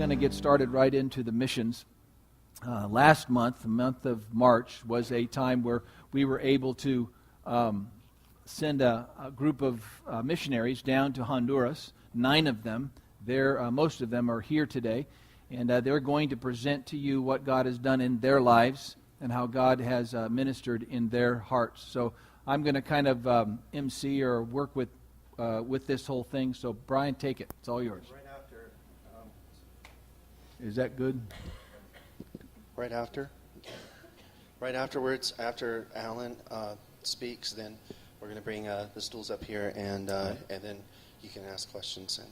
going to get started right into the missions. Last month, the month of March, was a time where we were able to send a group of missionaries down to Honduras, 9 of them. Most of them are here today, and they're going to present to you what God has done in their lives and how God has ministered in their hearts. So I'm going to kind of MC or work with this whole thing. So Brian, take it. It's all yours. Right after. Is that good? Right after. Right afterwards, after Alan speaks, then we're going to bring the stools up here, and then you can ask questions, and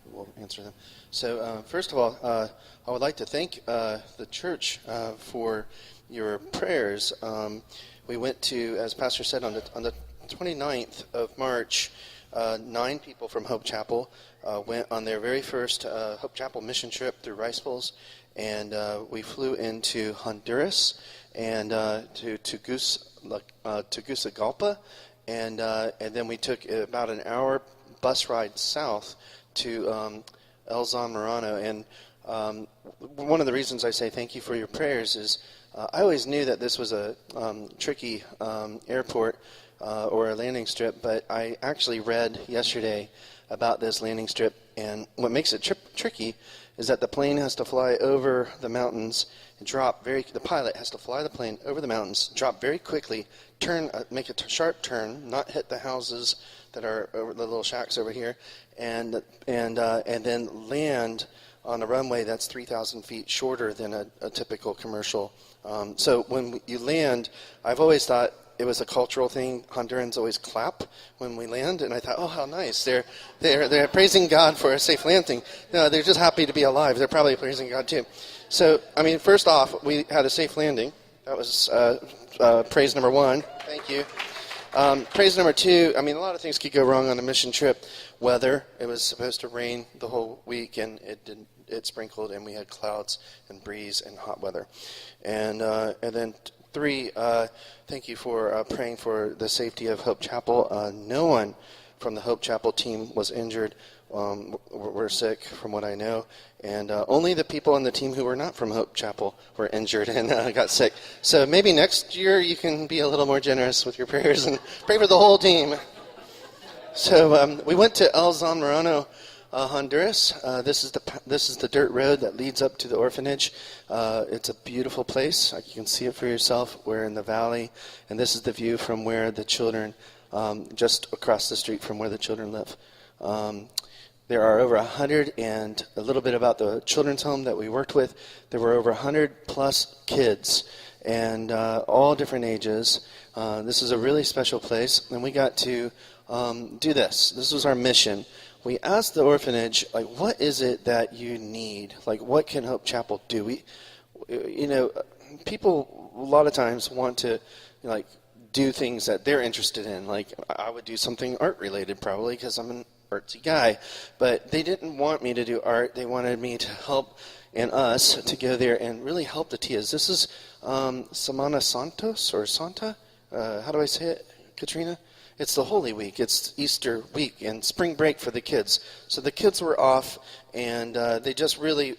we'll answer them. So first of all, I would like to thank the church for your prayers. We went to, as Pastor said, on the 29th of March, 9 people from Hope Chapel went on their very first Hope Chapel mission trip through Rice Bowls, and we flew into Honduras and to Tegucigalpa, and then we took about an hour bus ride south to El Zamorano. And one of the reasons I say thank you for your prayers is I always knew that this was a tricky airport or a landing strip, but I actually read yesterday about this landing strip, and what makes it tricky is that the plane has to fly over the mountains and the pilot has to fly the plane over the mountains, drop very quickly, make a sharp turn, not hit the houses that are over the little shacks over here, and then land on a runway that's 3,000 feet shorter than a typical commercial. So when you land, I've always thought it was a cultural thing. Hondurans always clap when we land, and I thought, oh, how nice. They're praising God for a safe landing. No, they're just happy to be alive. They're probably praising God too. So, I mean, first off, we had a safe landing. That was praise number 1. Thank you. Praise number 2, I mean, a lot of things could go wrong on a mission trip. Weather, it was supposed to rain the whole week, and it didn't. It sprinkled, and we had clouds and breeze and hot weather. And then 3, thank you for praying for the safety of Hope Chapel. No one from the Hope Chapel team was injured. We're sick, from what I know. And only the people on the team who were not from Hope Chapel were injured and got sick. So maybe next year you can be a little more generous with your prayers and pray for the whole team. So we went to El Zamorano, Honduras. This is the dirt road that leads up to the orphanage. It's a beautiful place. You can see it for yourself. We're in the valley, and this is the view from where the children, just across the street from where the children live. There are over 100, and a little bit about the children's home that we worked with. There were over 100 plus kids, and all different ages. This is a really special place, and we got to do this. This was our mission. We asked the orphanage, like, what is it that you need? Like, what can Hope Chapel do? People a lot of times want to, like, do things that they're interested in. Like, I would do something art-related probably because I'm an artsy guy. But they didn't want me to do art. They wanted me to help and us to go there and really help the Tias. This is Semana Santos or Santa. How do I say it, Katrina? It's the Holy Week. It's Easter week and spring break for the kids. So the kids were off, and they just really,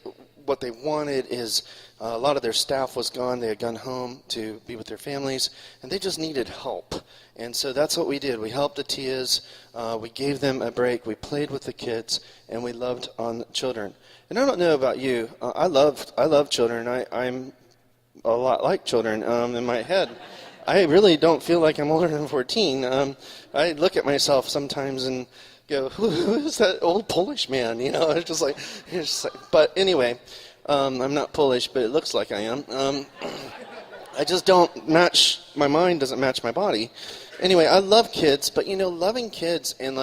what they wanted is a lot of their staff was gone. They had gone home to be with their families, and they just needed help. And so that's what we did. We helped the Tias. We gave them a break. We played with the kids, and we loved on children. And I don't know about you. I love children. I'm a lot like children in my head. I really don't feel like I'm older than 14. I look at myself sometimes and go, who is that old Polish man? It's just like, but anyway, I'm not Polish, but it looks like I am. I just don't match, my mind doesn't match my body. Anyway, I love kids, but loving kids and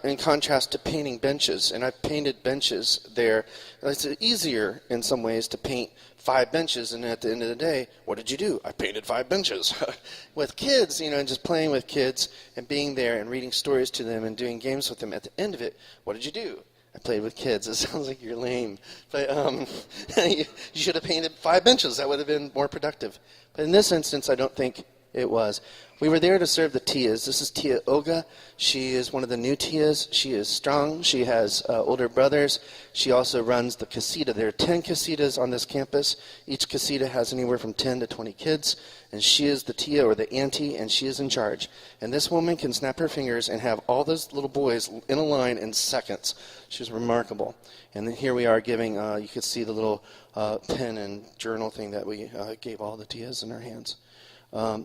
in contrast to painting benches, and I've painted benches there. It's easier in some ways to paint 5 benches, and at the end of the day, what did you do? I painted 5 benches. With kids, just playing with kids and being there and reading stories to them and doing games with them. At the end of it, what did you do? I played with kids. It sounds like you're lame. But you should have painted 5 benches. That would have been more productive. But in this instance, I don't think It was. We were there to serve the Tias. This is Tia Olga. She is one of the new Tias. She is strong. She has older brothers. She also runs the casita. There are 10 casitas on this campus. Each casita has anywhere from 10 to 20 kids. And she is the Tia or the auntie, and she is in charge. And this woman can snap her fingers and have all those little boys in a line in seconds. She's remarkable. And then here we are giving, you could see the little pen and journal thing that we gave all the Tias in our hands.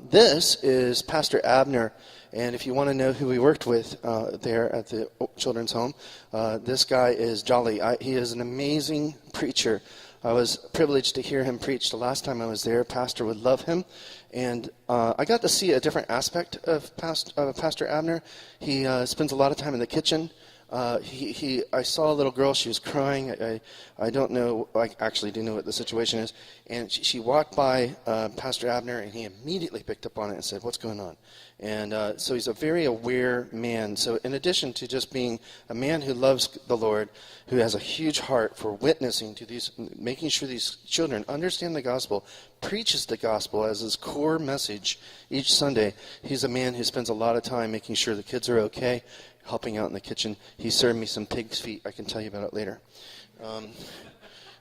This is Pastor Abner, and if you want to know who we worked with there at the children's home, this guy is Jolly. He is an amazing preacher. I was privileged to hear him preach the last time I was there. Pastor would love him, and I got to see a different aspect of Pastor Abner. He spends a lot of time in the kitchen. I saw a little girl. She was crying. I don't know. I actually do know what the situation is. And she walked by Pastor Abner, and he immediately picked up on it and said, "What's going on?" And so he's a very aware man. So in addition to just being a man who loves the Lord, who has a huge heart for witnessing to these, making sure these children understand the gospel, preaches the gospel as his core message each Sunday, he's a man who spends a lot of time making sure the kids are okay, helping out in the kitchen. He served me some pig's feet. I can tell you about it later.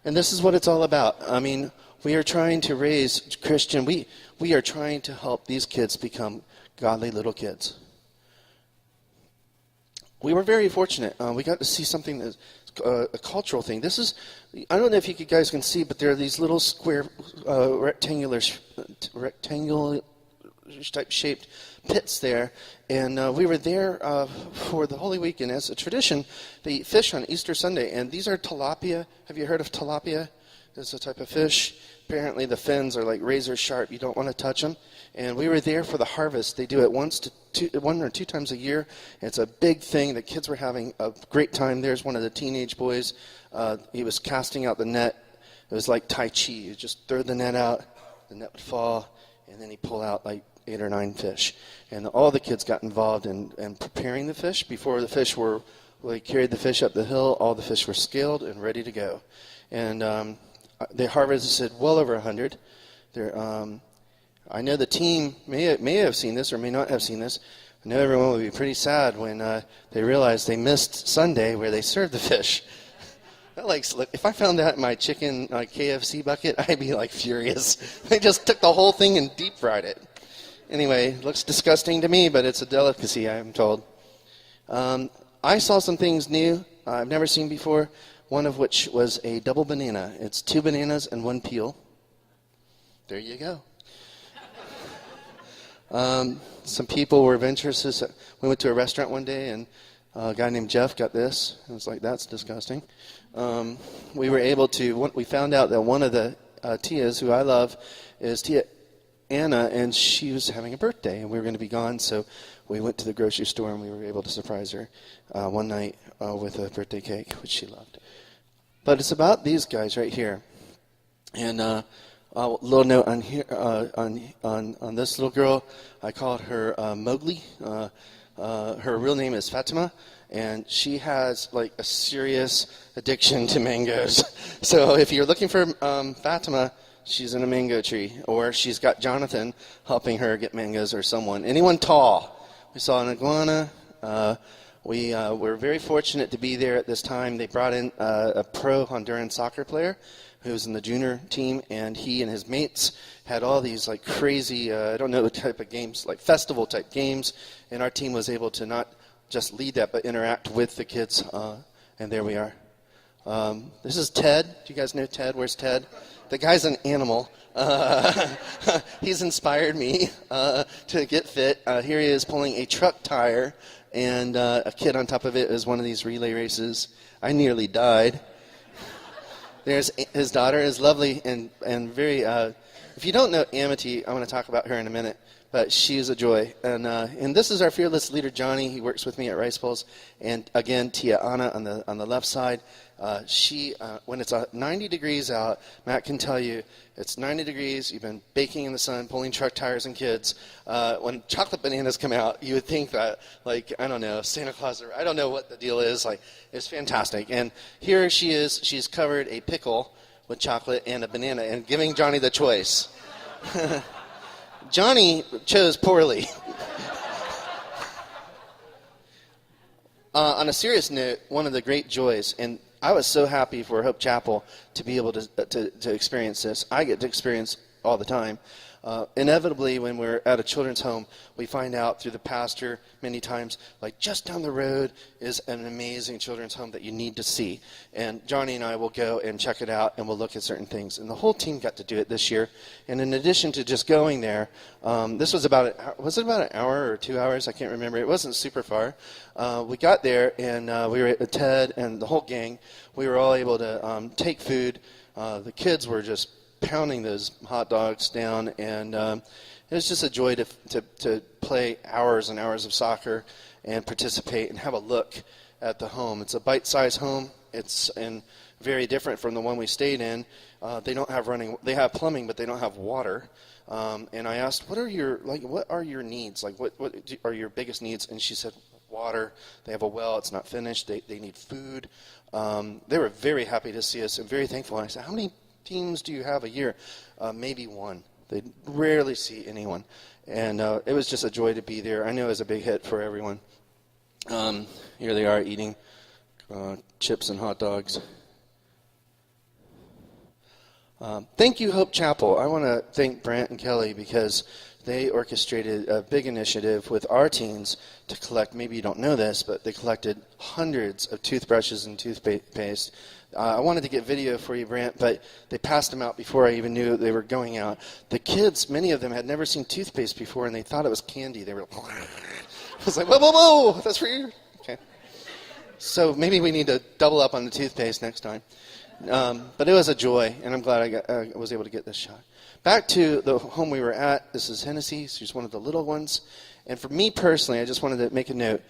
And this is what it's all about. I mean, we are trying to raise Christian. We are trying to help these kids become godly little kids. We were very fortunate. We got to see something that's a cultural thing. This is, I don't know if you guys can see, but there are these little square, rectangular type shaped pits there, and we were there for the Holy Week, and as a tradition, they eat fish on Easter Sunday, and these are tilapia. Have you heard of tilapia? It's a type of fish. Apparently the fins are like razor sharp. You don't want to touch them. And we were there for the harvest. They do it one or two times a year. It's a big thing. The kids were having a great time. There's one of the teenage boys. He was casting out the net. It was like Tai Chi. You just throw the net out, the net would fall, and then he'd pull out like 8 or 9 fish. And all the kids got involved in preparing the fish. Before the fish were, they carried the fish up the hill, all the fish were scaled and ready to go. And they harvested well over 100. I know the team may have seen this or may not have seen this. I know everyone would be pretty sad when they realized they missed Sunday where they served the fish. If I found that in my chicken KFC bucket, I'd be like furious. They just took the whole thing and deep fried it. Anyway, it looks disgusting to me, but it's a delicacy, I'm told. I saw some things new I've never seen before, one of which was a double banana. It's 2 bananas and 1 peel. There you go. Some people were adventurous. We went to a restaurant one day, and a guy named Jeff got this. I was like, that's disgusting. We were able to, we found out that one of the Tias, who I love, is Tia Anna, and she was having a birthday, and we were going to be gone, so we went to the grocery store, and we were able to surprise her one night with a birthday cake, which she loved. But it's about these guys right here. And a little note on here on this little girl, I called her Mowgli. Her real name is Fatima, and she has like a serious addiction to mangoes. So if you're looking for Fatima, she's in a mango tree, or she's got Jonathan helping her get mangoes, or anyone tall. We saw an iguana. We were very fortunate to be there at this time. They brought in a pro Honduran soccer player who was in the junior team, and he and his mates had all these like crazy, I don't know the type of games, like festival type games, and our team was able to not just lead that, but interact with the kids, and there we are. This is Ted. Do you guys know Ted? Where's Ted? The guy's an animal. He's inspired me to get fit. Here he is pulling a truck tire, and a kid on top of it is one of these relay races. I nearly died. There's his daughter, is lovely and very. If you don't know Amity, I want to talk about her in a minute. But she is a joy. And this is our fearless leader, Johnny. He works with me at Rice Bowls. And again, Tia Anna on the left side. When it's 90 degrees out, Matt can tell you, it's 90 degrees, you've been baking in the sun, pulling truck tires and kids. When chocolate bananas come out, you would think that, like, I don't know, Santa Claus, or I don't know what the deal is. Like, it's fantastic. And here she is, she's covered a pickle with chocolate and a banana and giving Johnny the choice. Johnny chose poorly. On a serious note, one of the great joys, and I was so happy for Hope Chapel to be able to experience this. I get to experience all the time. Inevitably, when we're at a children's home, we find out through the pastor many times, like just down the road is an amazing children's home that you need to see. And Johnny and I will go and check it out, and we'll look at certain things. And the whole team got to do it this year. And in addition to just going there, this was about an hour or 2 hours? I can't remember. It wasn't super far. We got there, and we were at Ted and the whole gang. We were all able to take food. The kids were just pounding those hot dogs down, and it was just a joy to play hours and hours of soccer and participate and have a look at the home. It's a bite-sized home. It's very different from the one we stayed in. They don't have they have plumbing, but they don't have water. And I asked, what are your needs? Like, what are your biggest needs? And she said, water. They have a well. It's not finished. They need food. They were very happy to see us and very thankful. And I said, how many teams do you have a year? Maybe one. They rarely see anyone. And it was just a joy to be there. I know it was a big hit for everyone. Here they are eating chips and hot dogs. Thank you, Hope Chapel. I want to thank Brant and Kelly because they orchestrated a big initiative with our teens to collect, maybe you don't know this, but they collected hundreds of toothbrushes and toothpaste. I wanted to get video for you, Brant, but they passed them out before I even knew they were going out. The kids, many of them had never seen toothpaste before, and they thought it was candy. They were like, I was like, whoa, whoa, whoa, that's for you? Okay. So maybe we need to double up on the toothpaste next time. But it was a joy, and I'm glad I was able to get this shot. Back to the home we were at. This is Hennessy. She's one of the little ones. And for me personally, I just wanted to make a note.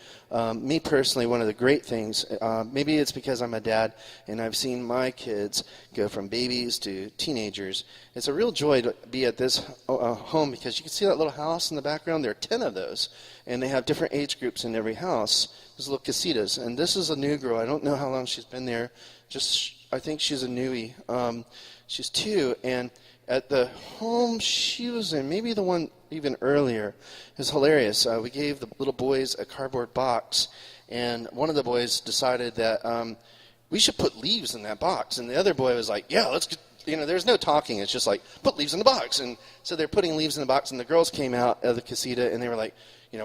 Me personally, one of the great things, maybe it's because I'm a dad and I've seen my kids go from babies to teenagers. It's a real joy to be at this home because you can see that little house in the background. There are 10 of those, and they have different age groups in every house. There's little casitas. And this is a new girl. I don't know how long she's been there. I think she's a newie. She's 2, and at the home she was in, maybe the one even earlier, is hilarious. We gave the little boys a cardboard box, and one of the boys decided that we should put leaves in that box. And the other boy was like, yeah, let's get, there's no talking. It's just like, put leaves in the box. And so they're putting leaves in the box, and the girls came out of the casita, and they were like,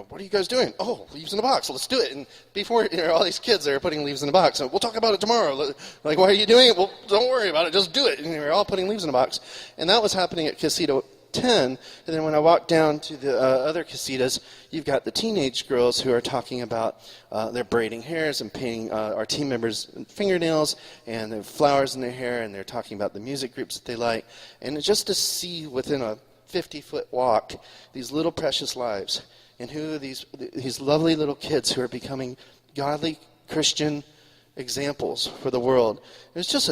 what are you guys doing? Oh, leaves in the box. Let's do it. And before, all these kids, they were putting leaves in the box. So we'll talk about it tomorrow. Like, why are you doing it? Well, don't worry about it. Just do it. And they were all putting leaves in the box. And that was happening at Casita 10. And then when I walked down to the other casitas, you've got the teenage girls who are talking about their braiding hairs and painting our team members' fingernails and the flowers in their hair. And they're talking about the music groups that they like. And just to see within a 50-foot walk these little precious lives. And who are these lovely little kids who are becoming godly Christian examples for the world. It was just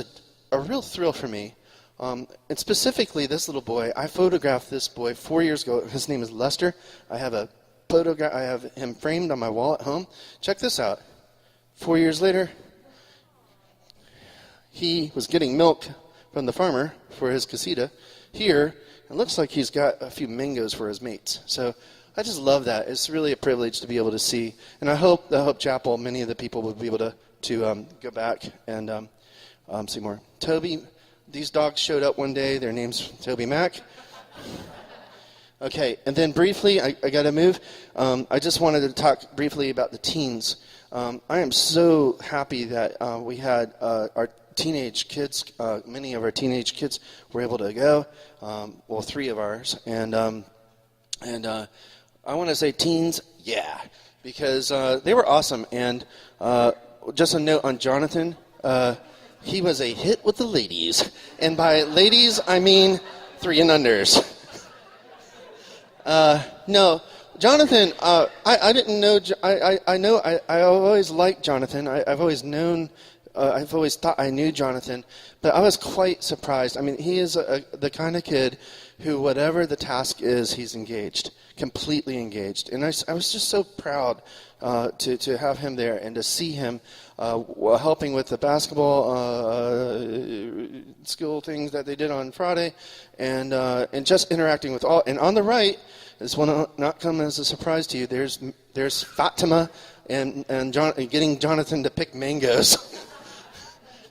a real thrill for me. And specifically, this little boy, I photographed this boy 4 years ago. His name is Lester. I have a photograph. I have him framed on my wall at home. Check this out. 4 years later, he was getting milk from the farmer for his casita. Here, it looks like he's got a few mangoes for his mates. So I just love that. It's really a privilege to be able to see. And I hope the Hope Chapel, many of the people will be able to go back and see more. Toby, these dogs showed up one day. Their name's Toby Mac. Okay, and then briefly, I got to move. I just wanted to talk briefly about the teens. I am so happy that we had our teenage kids, many of our teenage kids were able to go. 3 of ours. And I want to say teens, yeah, because they were awesome. And just a note on Jonathan, he was a hit with the ladies. And by ladies, I mean 3 and unders. No, Jonathan, I didn't know, I always liked Jonathan. I've always known, I've always thought I knew Jonathan, but I was quite surprised. I mean, he is the kind of kid who, whatever the task is, he's engaged, completely engaged. And I was just so proud to have him there and to see him helping with the basketball school things that they did on Friday, and just interacting with all. And on the right, this will not come as a surprise to you. There's Fatima and getting Jonathan to pick mangoes.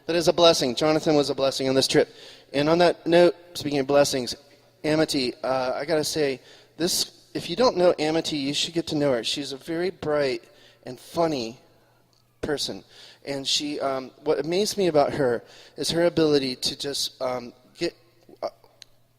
That is a blessing. Jonathan was a blessing on this trip. And on that note, speaking of blessings, Amity, I gotta say, this. If you don't know Amity, you should get to know her. She's a very bright and funny person. And she, what amazed me about her is her ability to just get,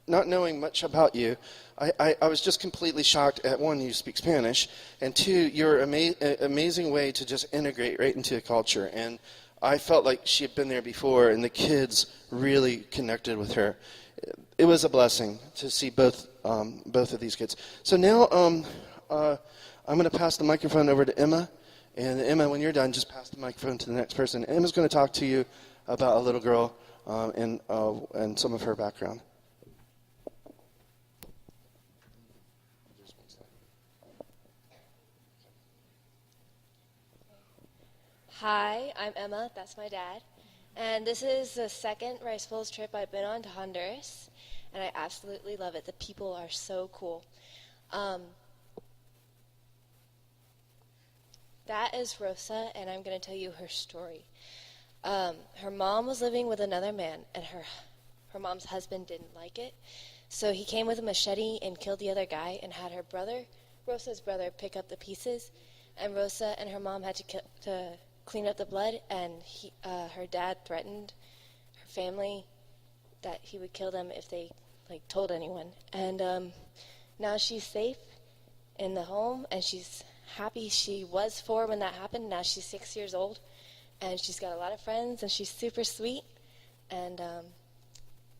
not knowing much about you, I was just completely shocked at, one, you speak Spanish, and two, your amazing way to just integrate right into the culture. And I felt like she had been there before, and the kids really connected with her. It was a blessing to see both of these kids. So now I'm going to pass the microphone over to Emma. And Emma, when you're done, just pass the microphone to the next person. Emma's going to talk to you about a little girl and some of her background. Hi, I'm Emma. That's my dad. And this is the second Rice Bowls trip I've been on to Honduras. And I absolutely love it. The people are so cool. That is Rosa, and I'm going to tell you her story. Her mom was living with another man, and her mom's husband didn't like it. So he came with a machete and killed the other guy and had her brother, Rosa's brother, pick up the pieces. And Rosa and her mom had to clean up the blood, and her dad threatened her family that he would kill them if they told anyone. And now she's safe in the home, and she's happy. She was 4 when that happened. Now she's 6 years old, and she's got a lot of friends, and she's super sweet. And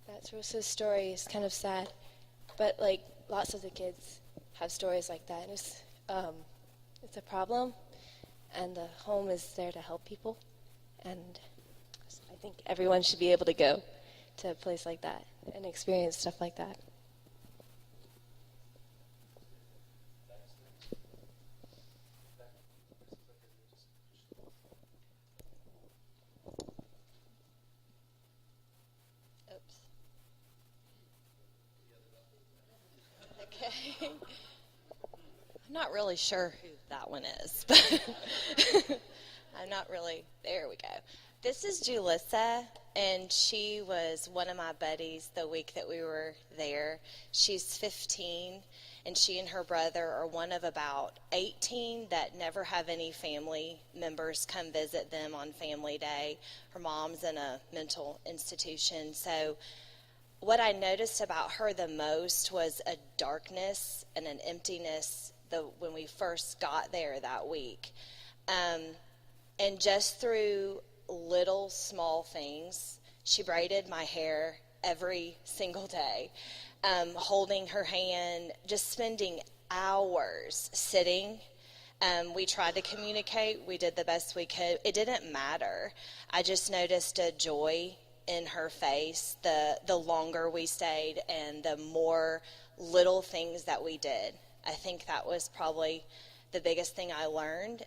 that's Rosa's story. It's kind of sad, but lots of the kids have stories like that. And it's a problem, and the home is there to help people. And I think everyone should be able to go to a place like that and experience stuff like that. Oops. Okay. I'm not really sure who that one is, but I'm not really. There we go. This is Julissa, and she was one of my buddies the week that we were there. She's 15, and she and her brother are one of about 18 that never have any family members come visit them on family day. Her mom's in a mental institution. So what I noticed about her the most was a darkness and an emptiness when we first got there that week. And just through little small things, she braided my hair every single day, holding her hand, just spending hours sitting. We tried to communicate. We did the best we could. It didn't matter. I just noticed a joy in her face the longer we stayed and the more little things that we did. I think that was probably the biggest thing I learned.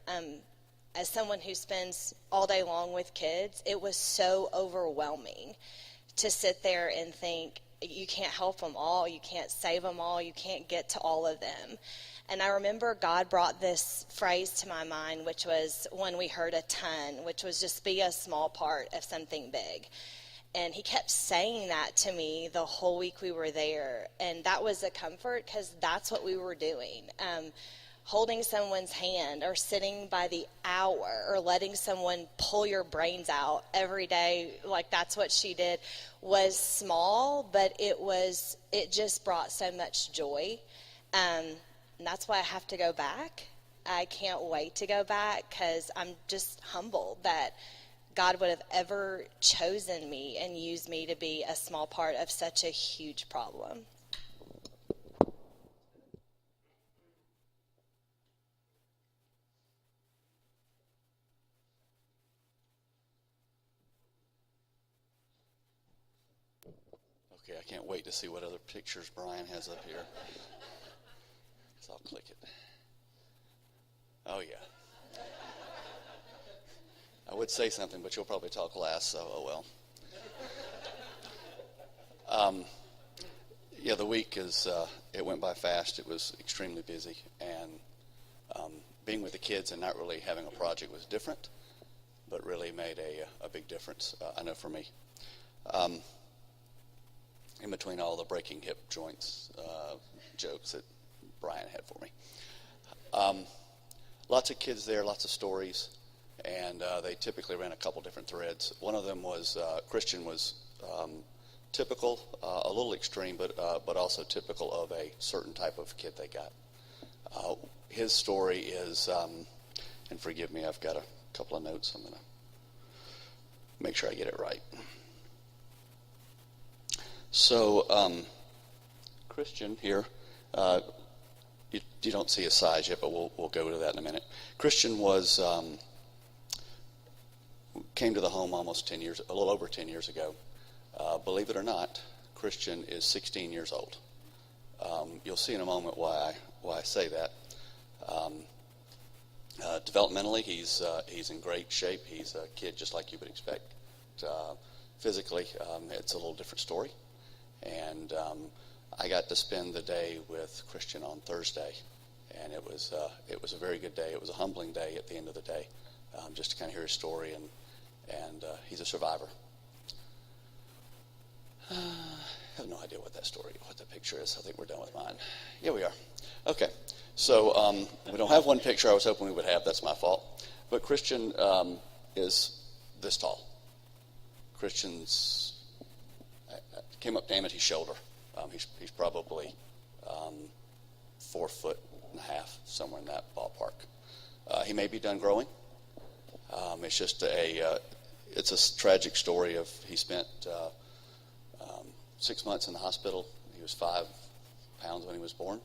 As someone who spends all day long with kids, it was so overwhelming to sit there and think, you can't help them all, you can't save them all, you can't get to all of them. And I remember God brought this phrase to my mind, which was when we heard a ton, which was just be a small part of something big. And he kept saying that to me the whole week we were there. And that was a comfort because that's what we were doing. Holding someone's hand or sitting by the hour or letting someone pull your brains out every day, like that's what she did, was small, but it just brought so much joy. And that's why I have to go back. I can't wait to go back because I'm just humbled that God would have ever chosen me and used me to be a small part of such a huge problem. Okay, I can't wait to see what other pictures Brian has up here. So I'll click it. Oh, yeah. I would say something, but you'll probably talk last, so oh well. Yeah, the week it went by fast. It was extremely busy, and being with the kids and not really having a project was different, but really made a big difference, I know for me. In between all the breaking hip joints jokes that Brian had for me. Lots of kids there, lots of stories, and they typically ran a couple different threads. One of them was Christian was typical, a little extreme, but also typical of a certain type of kid they got. His story is, and forgive me, I've got a couple of notes. I'm going to make sure I get it right. So, Christian here, you don't see his size yet, but we'll go to that in a minute. Christian was came to the home almost 10 years, a little over 10 years ago. Believe it or not, Christian is 16 years old. You'll see in a moment why I say that. Developmentally, he's in great shape. He's a kid just like you would expect. Physically, it's a little different story. And I got to spend the day with Christian on Thursday, and it was a very good day. It was a humbling day at the end of the day, just to kind of hear his story, and he's a survivor. I have no idea what that picture is. I think we're done with mine. Yeah, we are. Okay, so we don't have one picture I was hoping we would have. That's my fault. But Christian is this tall. Christian's came up to him at his shoulder. He's probably 4.5 foot, somewhere in that ballpark. He may be done growing. It's just it's a tragic story of he spent 6 months in the hospital. He was 5 pounds when he was born.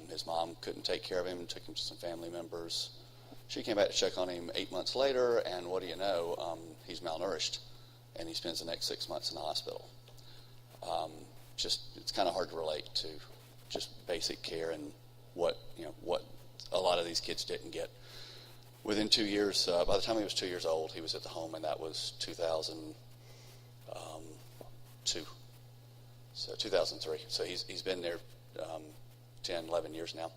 His mom couldn't take care of him and took him to some family members. She came back to check on him 8 months later, and what do you know? He's malnourished, and he spends the next 6 months in the hospital. It's kind of hard to relate to just basic care and what a lot of these kids didn't get. Within 2 years, by the time he was 2 years old, he was at the home, and that was 2002. So 2003. So he's been there 10, 11 years now.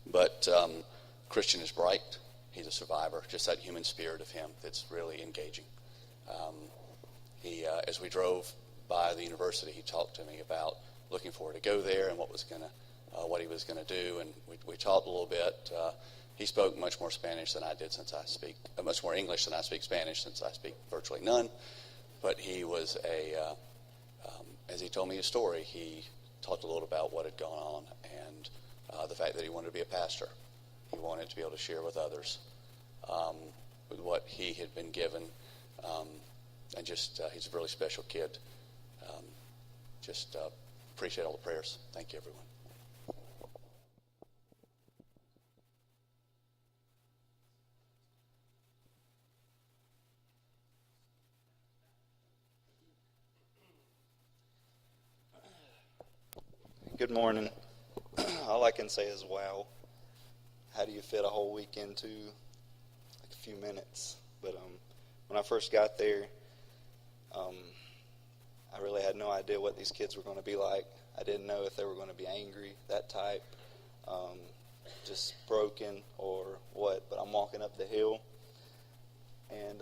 But Christian is bright. He's a survivor. Just that human spirit of him that's really engaging. As we drove by the university, he talked to me about looking forward to go there and what he was gonna do, and we talked a little bit. He spoke much more Spanish than I did, since I speak much more English than I speak Spanish, since I speak virtually none. But he was as he told me his story, he talked a little about what had gone on and the fact that he wanted to be a pastor. He wanted to be able to share with others with what he had been given, and just he's a really special kid. Appreciate all the prayers. Thank you, everyone. Good morning. All I can say is, wow. How do you fit a whole week into like a few minutes? But when I first got there, I really had no idea what these kids were going to be like. I didn't know if they were going to be angry, that type, just broken or what. But I'm walking up the hill, and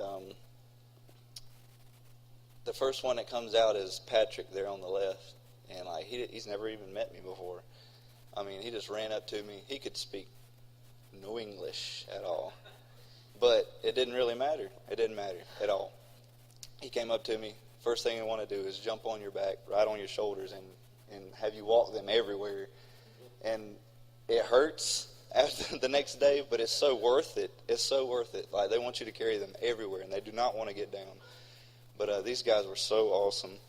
the first one that comes out is Patrick there on the left. And like he's never even met me before. I mean, he just ran up to me. He could speak no English at all. But it didn't really matter. It didn't matter at all. He came up to me. First thing I want to do is jump on your back, right on your shoulders, and have you walk them everywhere. And it hurts after the next day, but it's so worth it. It's so worth it. Like, they want you to carry them everywhere, and they do not want to get down. But these guys were so awesome.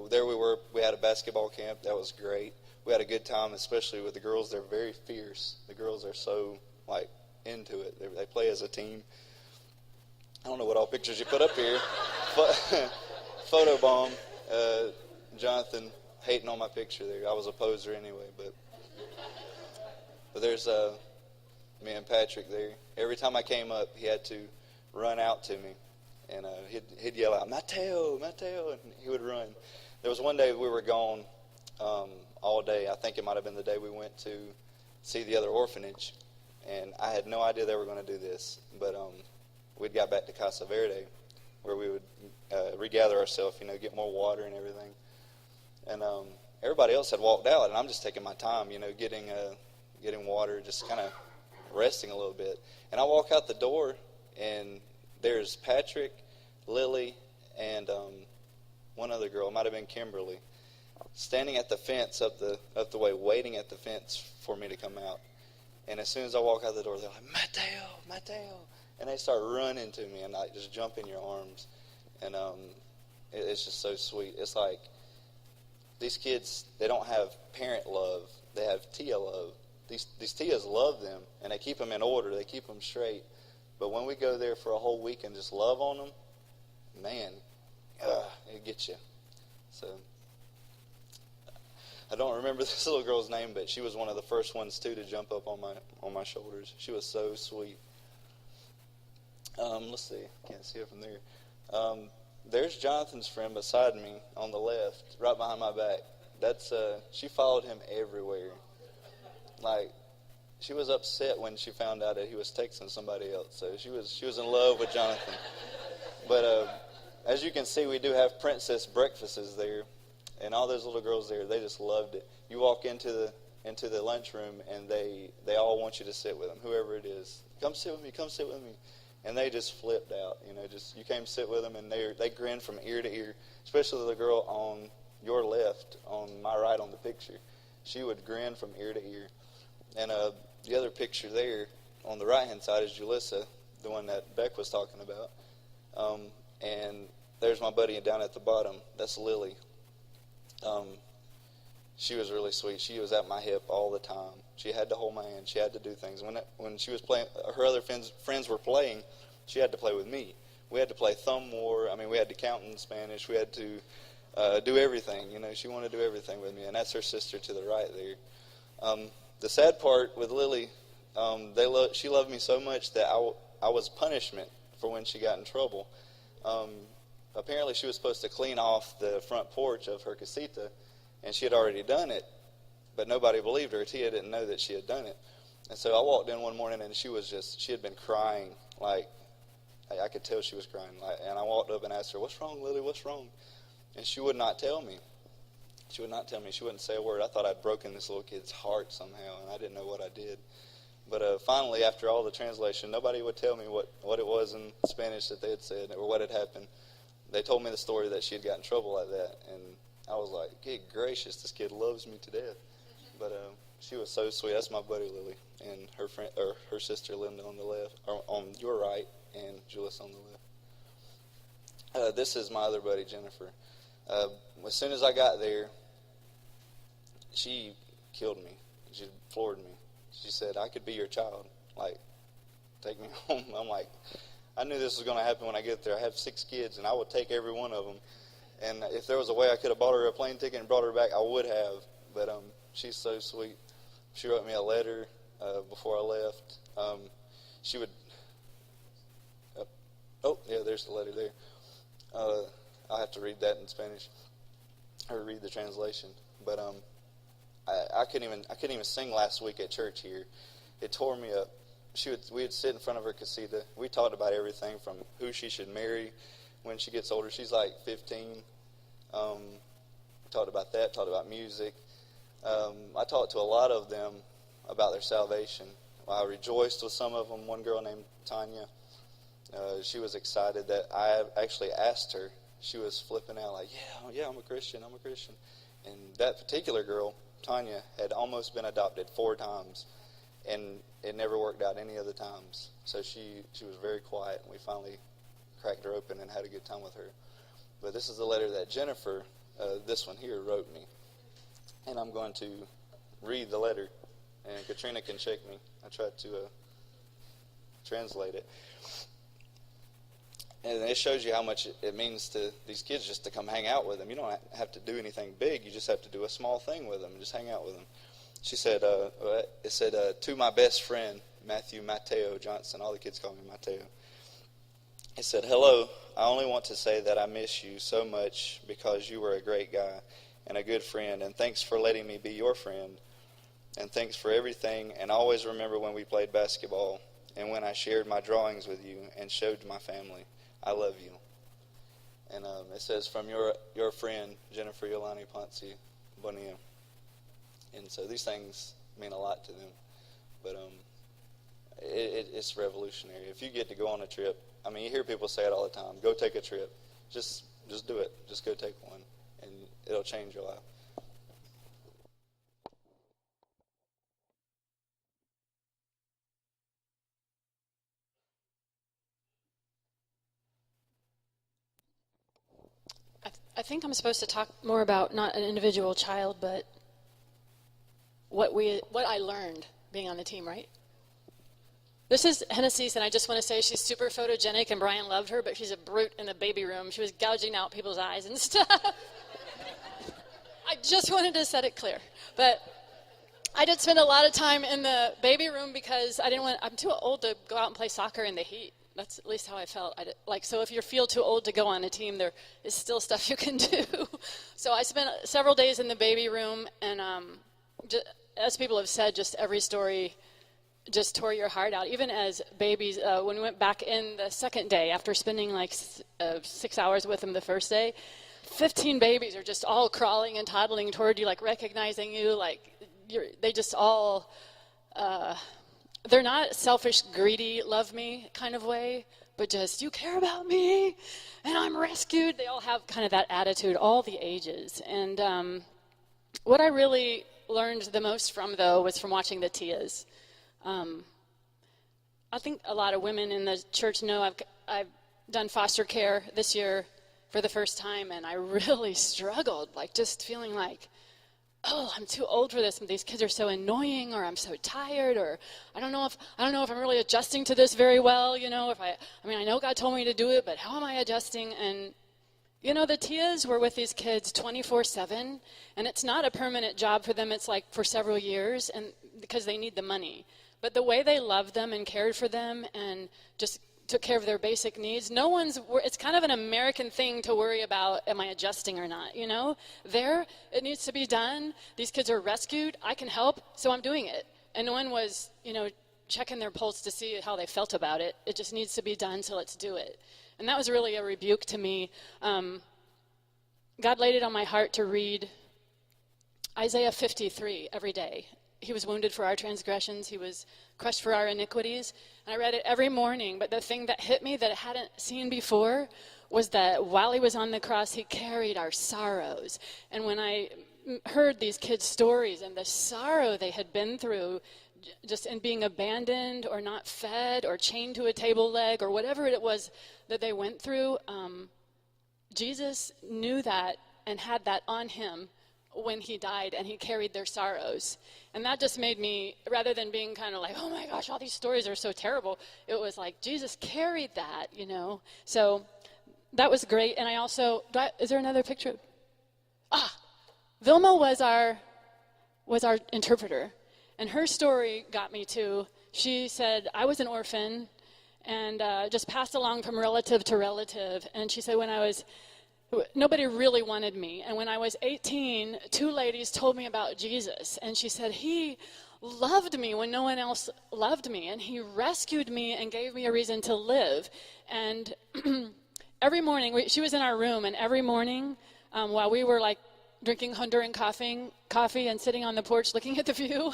There we were. We had a basketball camp. That was great. We had a good time, especially with the girls. They're very fierce. The girls are so, into it. They play as a team. I don't know what all pictures you put up here. Photobomb. Jonathan hating on my picture there. I was a poser anyway. But there's me and Patrick there. Every time I came up, he had to run out to me and he'd yell out, Mateo, Mateo, and he would run. There was one day we were gone all day. I think it might have been the day we went to see the other orphanage, and I had no idea they were going to do this, but we'd got back to Casa Verde, where we would regather ourselves, get more water and everything. And everybody else had walked out, and I'm just taking my time, getting water, just kind of resting a little bit. And I walk out the door, and there's Patrick, Lily, and one other girl, it might have been Kimberly, standing at the fence up the way, waiting at the fence for me to come out. And as soon as I walk out the door, they're like, Mateo, Mateo. And they start running to me and like just jump in your arms. And it's just so sweet. It's like these kids, they don't have parent love. They have Tia love. These Tias love them, and they keep them in order. They keep them straight. But when we go there for a whole week and just love on them, man, it gets you. So I don't remember this little girl's name, but she was one of the first ones too to jump up on my shoulders. She was so sweet. Let's see. Can't see her from there. There's Jonathan's friend beside me on the left, right behind my back. That's she followed him everywhere. Like, she was upset when she found out that he was texting somebody else. So she was in love with Jonathan. But as you can see, we do have princess breakfasts there, and all those little girls there, they just loved it. You walk into the lunchroom, and they all want you to sit with them, whoever it is. Come sit with me. Come sit with me. And they just flipped out, you came sit with them, and they grinned from ear to ear, especially the girl on your left, on my right on the picture. She would grin from ear to ear. And the other picture there on the right-hand side is Julissa, the one that Beck was talking about. And there's my buddy down at the bottom. That's Lily. She was really sweet. She was at my hip all the time. She had to hold my hand. She had to do things. When she was playing, her other friends were playing, she had to play with me. We had to play thumb war. I mean, we had to count in Spanish. We had to do everything. She wanted to do everything with me, and that's her sister to the right there. The sad part with Lily, she loved me so much that I was punishment for when she got in trouble. Apparently, she was supposed to clean off the front porch of her casita, and she had already done it, but nobody believed her. Tia didn't know that she had done it. And so I walked in one morning, and she had been crying. Like, I could tell she was crying. And I walked up and asked her, "What's wrong, Lily? What's wrong?" And she would not tell me. She would not tell me. She wouldn't say a word. I thought I'd broken this little kid's heart somehow, and I didn't know what I did. But finally, after all the translation, nobody would tell me what it was in Spanish that they had said or what had happened. They told me the story that she had gotten in trouble like that, and I was like, good gracious, this kid loves me to death. But she was so sweet. That's my buddy Lily, and her sister Linda on the left, or on your right, and Julius on the left. This is my other buddy Jennifer. As soon as I got there, she killed me. She floored me. She said, "I could be your child. Like, take me home." I'm like, I knew this was going to happen when I get there. I have 6 kids, and I would take every one of them. And if there was a way I could have bought her a plane ticket and brought her back, I would have. But she's so sweet. She wrote me a letter before I left. She would... there's the letter there. I'll have to read that in Spanish, or read the translation. But I couldn't even sing last week at church here. It tore me up. We would sit in front of her casita. We talked about everything from who she should marry when she gets older. She's like 15. Talked about that. Talked about music. I talked to a lot of them about their salvation. I rejoiced with some of them. One girl named Tanya. She was excited that I actually asked her. She was flipping out like, yeah, I'm a Christian. And that particular girl, Tanya, had almost been adopted 4 times, and it never worked out any other times. So she was very quiet, and we finally cracked her open and had a good time with her. But this is the letter that Jennifer, this one here, wrote me. And I'm going to read the letter, and Katrina can check me. I tried to translate it. And it shows you how much it means to these kids just to come hang out with them. You don't have to do anything big. You just have to do a small thing with them and just hang out with them. She said, it said, to my best friend, Matthew Mateo Johnson. All the kids call me Mateo. He said, "Hello, I only want to say that I miss you so much because you were a great guy and a good friend, and thanks for letting me be your friend, and thanks for everything, and always remember when we played basketball and when I shared my drawings with you and showed my family. I love you." And it says, "From your friend, Jennifer Yolani Ponce Bonilla." And so these things mean a lot to them. But it's revolutionary. If you get to go on a trip, I mean, you hear people say it all the time, go take a trip. Just do it. Just go take one, and it'll change your life. I think I'm supposed to talk more about not an individual child, but what I learned being on the team, right? This is Hennessy, and I just want to say she's super photogenic, and Brian loved her, but she's a brute in the baby room. She was gouging out people's eyes and stuff. I just wanted to set it clear. But I did spend a lot of time in the baby room because I'm too old to go out and play soccer in the heat. That's at least how I felt. So if you feel too old to go on a team, there is still stuff you can do. So I spent several days in the baby room, and as people have said, just every story just tore your heart out. Even as babies, when we went back in the second day, after spending like 6 hours with them the first day, 15 babies are just all crawling and toddling toward you, like recognizing you, like they just all... they're not selfish, greedy, love me kind of way, but just, you care about me, and I'm rescued. They all have kind of that attitude, all the ages. And what I really learned the most from, though, was from watching the Tias. I think a lot of women in the church know I've done foster care this year for the first time, and I really struggled, like just feeling like, oh, I'm too old for this, and these kids are so annoying, or I'm so tired, or I don't know if I'm really adjusting to this very well, I know God told me to do it, but how am I adjusting? And the Tias were with these kids 24/7, and it's not a permanent job for them. It's like for several years, and because they need the money. But the way they loved them and cared for them and just took care of their basic needs, it's kind of an American thing to worry about, am I adjusting or not, it needs to be done. These kids are rescued. I can help, so I'm doing it. And no one was, checking their pulse to see how they felt about it. It just needs to be done, so let's do it. And that was really a rebuke to me. God laid it on my heart to read Isaiah 53 every day. He was wounded for our transgressions. He was crushed for our iniquities. And I read it every morning. But the thing that hit me that I hadn't seen before was that while he was on the cross, he carried our sorrows. And when I heard these kids' stories and the sorrow they had been through, just in being abandoned or not fed or chained to a table leg or whatever it was that they went through, Jesus knew that and had that on him when he died, and he carried their sorrows. And that just made me, rather than being kind of like, oh my gosh, all these stories are so terrible, it was like Jesus carried that, So that was great. And I also, is there another picture? Vilma was our interpreter, and her story got me too. She said, I was an orphan and just passed along from relative to relative. And she said, nobody really wanted me. And when I was 18, 2 ladies told me about Jesus. And she said, he loved me when no one else loved me. And he rescued me and gave me a reason to live. And every morning, she was in our room. And every morning, while we were like drinking Honduran coffee and sitting on the porch looking at the view,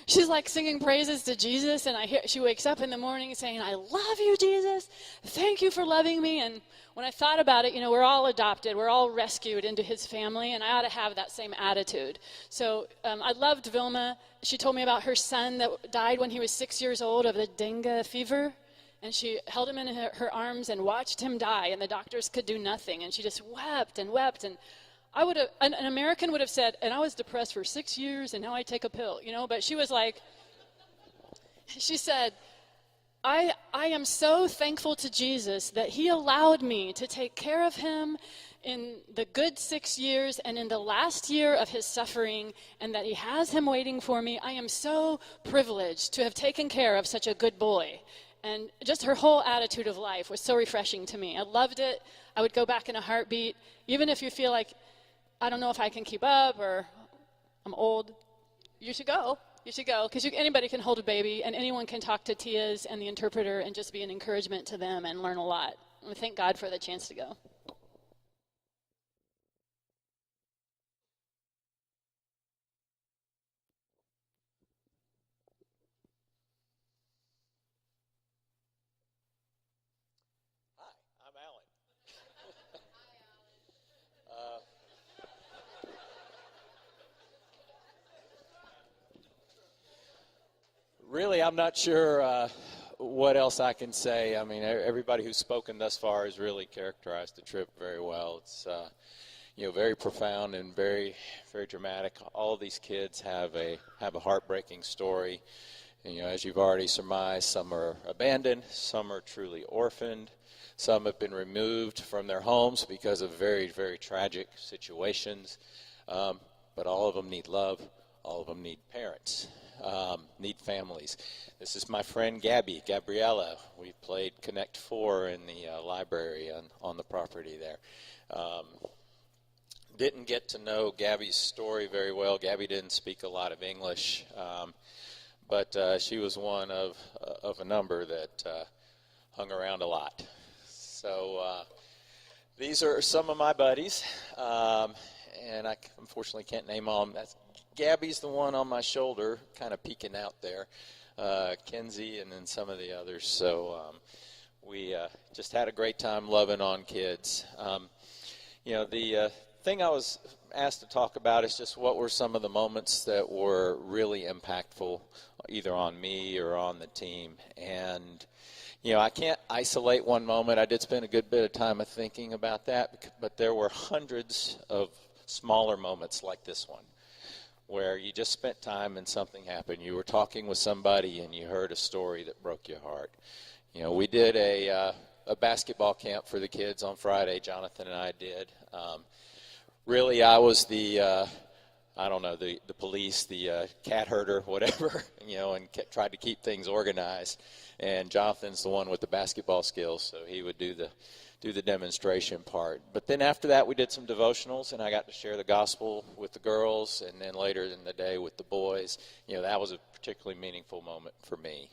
she's like singing praises to Jesus. And she wakes up in the morning saying, I love you, Jesus. Thank you for loving me. And when I thought about it, we're all adopted. We're all rescued into his family, and I ought to have that same attitude. So I loved Vilma. She told me about her son that died when he was 6 years old of the dengue fever, and she held him in her arms and watched him die, and the doctors could do nothing, and she just wept and wept. And an American would have said, and I was depressed for 6 years, and now I take a pill, but she was like, she said, I am so thankful to Jesus that he allowed me to take care of him in the good 6 years and in the last year of his suffering, and that he has him waiting for me. I am so privileged to have taken care of such a good boy. And just her whole attitude of life was so refreshing to me. I loved it. I would go back in a heartbeat. Even if you feel like, I don't know if I can keep up or I'm old, you should go. You should go, because anybody can hold a baby, and anyone can talk to Tia's and the interpreter and just be an encouragement to them and learn a lot. And thank God for the chance to go. Hi, I'm Alan. Really, I'm not sure what else I can say. I mean, everybody who's spoken thus far has really characterized the trip very well. It's very profound and very, very dramatic. All of these kids have a heartbreaking story. And, as you've already surmised, some are abandoned, some are truly orphaned, some have been removed from their homes because of very, very tragic situations. But all of them need love. All of them need parents, need families. This is my friend Gabriella. We played Connect 4 in the library on the property there. Didn't get to know Gabby's story very well. Gabby didn't speak a lot of English, but she was one of a number that hung around a lot. So these are some of my buddies, and I unfortunately can't name all of them. Gabby's the one on my shoulder, kind of peeking out there. Kenzie, and then some of the others. So we just had a great time loving on kids. The thing I was asked to talk about is just what were some of the moments that were really impactful, either on me or on the team. And I can't isolate one moment. I did spend a good bit of time thinking about that, but there were hundreds of smaller moments like this one, where you just spent time and something happened. You were talking with somebody and you heard a story that broke your heart. We did a basketball camp for the kids on Friday. Jonathan and I did. Really, I was the police, the cat herder, whatever, and tried to keep things organized. And Jonathan's the one with the basketball skills, so he would do the demonstration part. But then after that, we did some devotionals, and I got to share the gospel with the girls, and then later in the day with the boys. That was a particularly meaningful moment for me.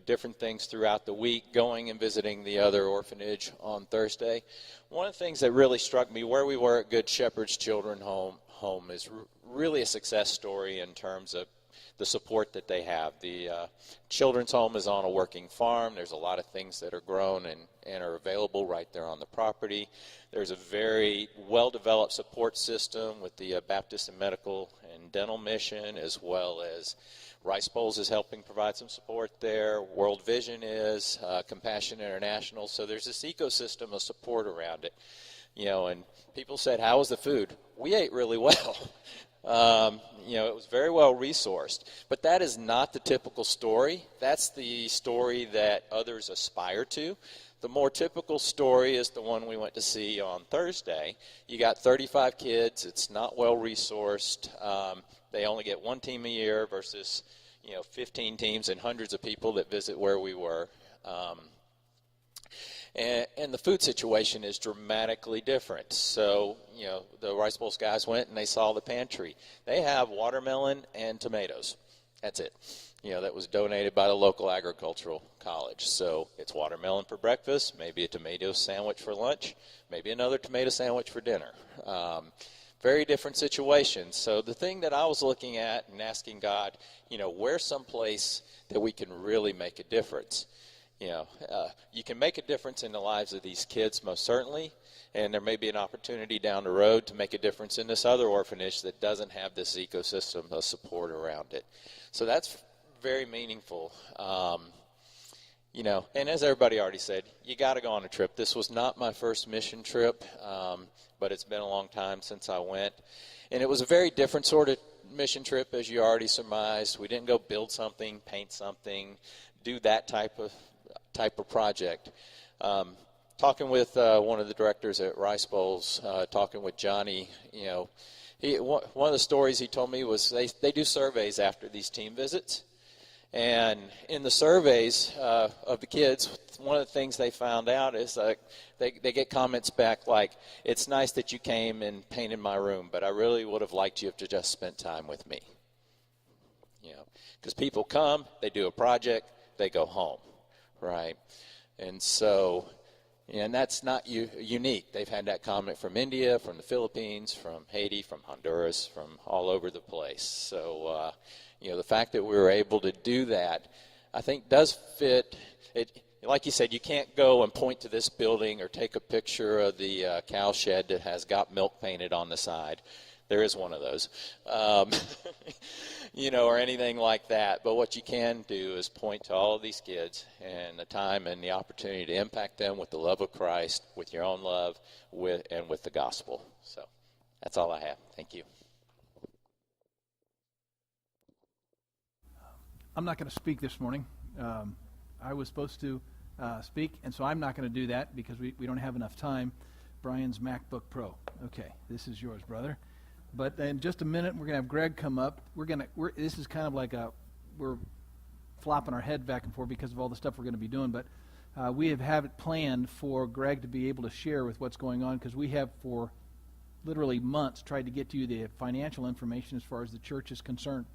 Different things throughout the week, going and visiting the other orphanage on Thursday. One of the things that really struck me, where we were at Good Shepherd's Children's Home is really a success story in terms of the support that they have. The children's home is on a working farm. There's a lot of things that are grown and are available right there on the property. There's a very well-developed support system with the Baptist and Medical and Dental Mission, as well as Rice Bowls is helping provide some support there. World Vision is, Compassion International. So there's this ecosystem of support around it. And people said, how was the food? We ate really well. It was very well resourced. But that is not the typical story. That's the story that others aspire to. The more typical story is the one we went to see on Thursday. You got 35 kids. It's not well resourced. They only get one team a year versus 15 teams and hundreds of people that visit where we were. And the food situation is dramatically different. So, the Rice Bowls guys went and they saw the pantry. They have watermelon and tomatoes. That's it. That was donated by the local agricultural college. So it's watermelon for breakfast, maybe a tomato sandwich for lunch, maybe another tomato sandwich for dinner. Very different situations. So the thing that I was looking at and asking God, where's some place that we can really make a difference? You can make a difference in the lives of these kids, most certainly, and there may be an opportunity down the road to make a difference in this other orphanage that doesn't have this ecosystem of support around it. So that's very meaningful. And as everybody already said, you got to go on a trip. This was not my first mission trip, but it's been a long time since I went. And it was a very different sort of mission trip, as you already surmised. We didn't go build something, paint something, do that type of project. Talking with one of the directors at Rice Bowls, talking with Johnny, one of the stories he told me was they do surveys after these team visits. And in the surveys of the kids, one of the things they found out is they get comments back like, it's nice that you came and painted my room, but I really would have liked you to just spent time with me. Because people come, they do a project, they go home, right? And so, and that's not unique. They've had that comment from India, from the Philippines, from Haiti, from Honduras, from all over the place. So, the fact that we were able to do that, I think does fit. Like you said, you can't go and point to this building or take a picture of the cow shed that has "Got Milk" painted on the side. There is one of those, or anything like that. But what you can do is point to all of these kids and the time and the opportunity to impact them with the love of Christ, with your own love, and with the gospel. So that's all I have. Thank you. I'm not going to speak this morning. I was supposed to speak, and so I'm not going to do that because we don't have enough time. Brian's MacBook Pro. Okay, this is yours, brother. But in just a minute, we're going to have Greg come up. This is kind of like we're flopping our head back and forth because of all the stuff we're going to be doing. But we have it planned for Greg to be able to share with what's going on, because we have for literally months tried to get to you the financial information as far as the church is concerned.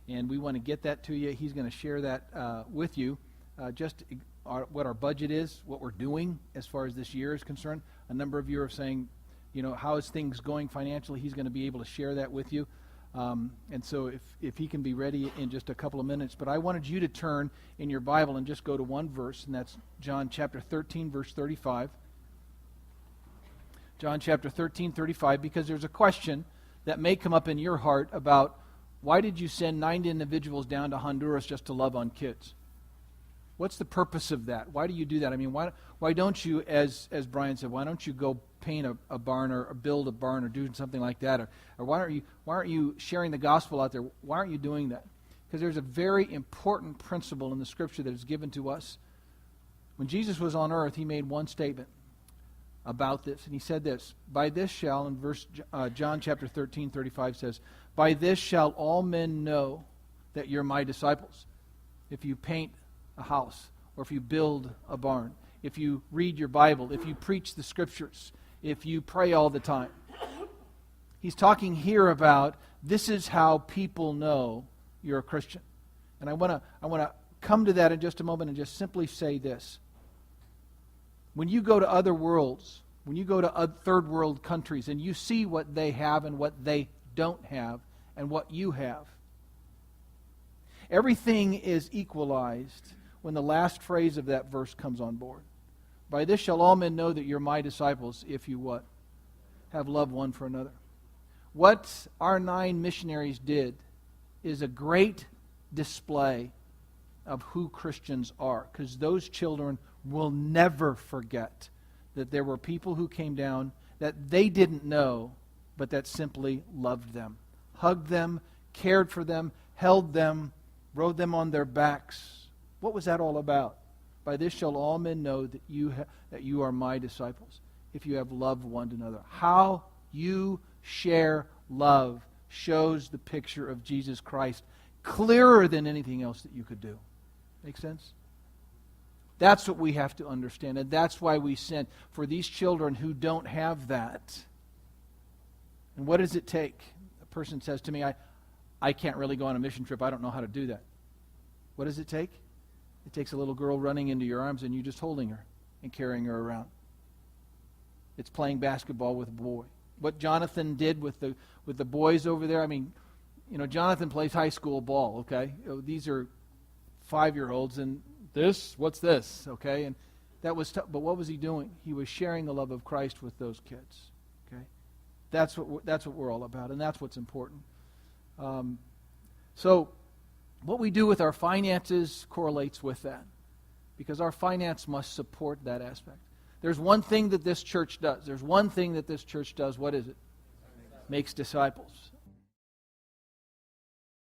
And we want to get that to you. He's going to share that with you, what our budget is, what we're doing as far as this year is concerned. A number of you are saying, how is things going financially? He's going to be able to share that with you. And so if he can be ready in just a couple of minutes. But I wanted you to turn in your Bible and just go to one verse, and that's John chapter 13, verse 35. John chapter 13, 35, because there's a question that may come up in your heart about, why did you send 9 individuals down to Honduras just to love on kids? What's the purpose of that? Why do you do that? I mean, why don't you, as Brian said, why don't you go paint a barn or build a barn or do something like that? Or why aren't you sharing the gospel out there? Why aren't you doing that? Because there's a very important principle in the Scripture that is given to us. When Jesus was on earth, he made one statement about this, and he said this: by this shall, in John chapter 13, 35 says, by this shall all men know that you're my disciples, if you paint a house, or if you build a barn, if you read your Bible, if you preach the Scriptures, if you pray all the time. He's talking here about, this is how people know you're a Christian. And I want to come to that in just a moment and just simply say this. When you go to other worlds, when you go to third world countries and you see what they have and what they don't have and what you have, everything is equalized when the last phrase of that verse comes on board. By this shall all men know that you're my disciples, if you what? Have love one for another. What our 9 missionaries did is a great display of who Christians are, because those children will never forget that there were people who came down that they didn't know, but that simply loved them, hugged them, cared for them, held them, rode them on their backs. What was that all about? By this shall all men know that you are my disciples, if you have loved one another. How you share love shows the picture of Jesus Christ clearer than anything else that you could do. Make sense? That's what we have to understand, and that's why we send for these children who don't have that. And what does it take? A person says to me, I can't really go on a mission trip. I don't know how to do that. What does it take? It takes a little girl running into your arms and you just holding her and carrying her around. It's playing basketball with a boy. What Jonathan did with the boys over there, I mean, Jonathan plays high school ball, okay? These are 5-year-olds, and what's this, okay? And that was but what was he doing? He was sharing the love of Christ with those kids, okay? That's what we're all about, and that's what's important. So what we do with our finances correlates with that, because our finance must support that aspect. There's one thing that this church does. What is it? Makes disciples.